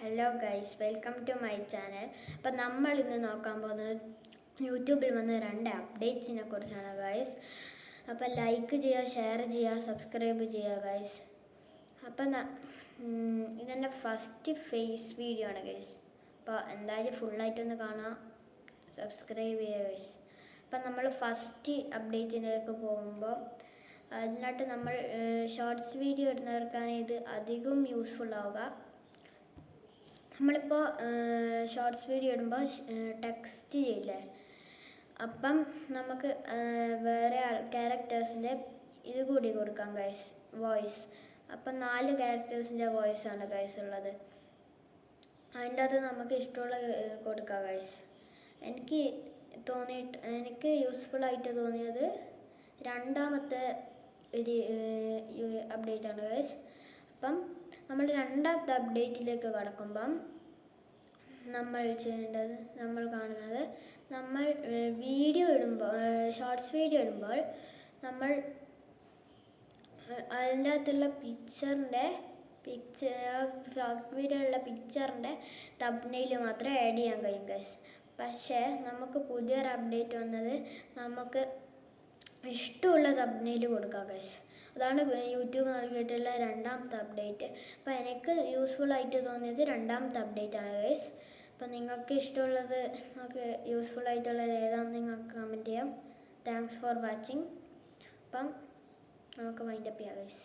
Hello guys, welcome to my channel. അപ്പം നമ്മൾ ഇന്ന് നോക്കാൻ പോകുന്നത് യൂട്യൂബിൽ വന്ന 2 അപ്ഡേറ്റ്സിനെ കുറിച്ചാണ് ഗൈസ്. അപ്പം ലൈക്ക് ചെയ്യുക, ഷെയർ ചെയ്യുക, സബ്സ്ക്രൈബ് ചെയ്യുക ഗൈസ്. അപ്പം ഇതെൻ്റെ ഫസ്റ്റ് ഫേസ് വീഡിയോ ആണ് ഗൈസ്. അപ്പോൾ എന്തായാലും ഫുള്ളായിട്ടൊന്ന് കാണാം, സബ്സ്ക്രൈബ് ചെയ്യുക ഗൈസ്. അപ്പം നമ്മൾ ഫസ്റ്റ് അപ്ഡേറ്റിലേക്ക് പോകുമ്പോൾ അതിനായിട്ട് നമ്മൾ ഷോർട്സ് വീഡിയോ ഇടുന്നവർക്കാണ് ഇത് അധികം യൂസ്ഫുൾ ആവുക. നമ്മളിപ്പോൾ ഷോർട്സ് വീഡിയോ ഇടുമ്പോൾ ടെക്സ്റ്റ് ചെയ്യില്ലേ, അപ്പം നമുക്ക് വേറെ ക്യാരക്ടേഴ്സിൻ്റെ ഇത് കൂടി കൊടുക്കാം ഗൈസ്, വോയിസ്. അപ്പം 4 ക്യാരക്ടേഴ്സിൻ്റെ വോയിസാണ് ഗൈസ് ഉള്ളത്. അതിൻ്റെ അകത്ത് നമുക്ക് ഇഷ്ടമുള്ള കൊടുക്കാം ഗൈസ്. എനിക്ക് യൂസ്ഫുൾ ആയിട്ട് തോന്നിയത് രണ്ടാമത്തെ ഒരു അപ്ഡേറ്റ് ആണ് ഗൈസ്. അപ്പം നമ്മൾ രണ്ടാമത്തെ അപ്ഡേറ്റിലേക്ക് കടക്കുമ്പം നമ്മൾ കാണുന്നത് നമ്മൾ വീഡിയോ ഇടുമ്പോൾ, ഷോർട്സ് വീഡിയോ ഇടുമ്പോൾ നമ്മൾ അതിൻ്റെ അകത്തുള്ള ഷോർട്ട് വീഡിയോയിലുള്ള പിക്ചറിൻ്റെ തബ്നെയിൽ മാത്രമേ ആഡ് ചെയ്യാൻ കഴിയും ഗൈസ്. പക്ഷേ നമുക്ക് പുതിയൊരു അപ്ഡേറ്റ് വന്നത് നമുക്ക് ഇഷ്ടമുള്ള തബ്നെയിൽ കൊടുക്കാം ഗൈസ്. അതാണ് യൂട്യൂബ് നൽകിയിട്ടുള്ള രണ്ടാമത്തെ അപ്ഡേറ്റ്. അപ്പോൾ എനിക്ക് യൂസ്ഫുൾ ആയിട്ട് തോന്നിയത് രണ്ടാമത്തെ അപ്ഡേറ്റ് ആണ് ഗൈസ്. അപ്പോൾ നിങ്ങൾക്ക് ഇഷ്ടമുള്ളത്, നിങ്ങൾക്ക് യൂസ്ഫുൾ ആയിട്ടുള്ളത് ഏതാണെന്ന് നിങ്ങൾക്ക് കമൻറ്റ് ചെയ്യാം. Thanks for watching. അപ്പം നമുക്ക് വൈൻഡപ്പ് ചെയ്യാം ഗൈസ്.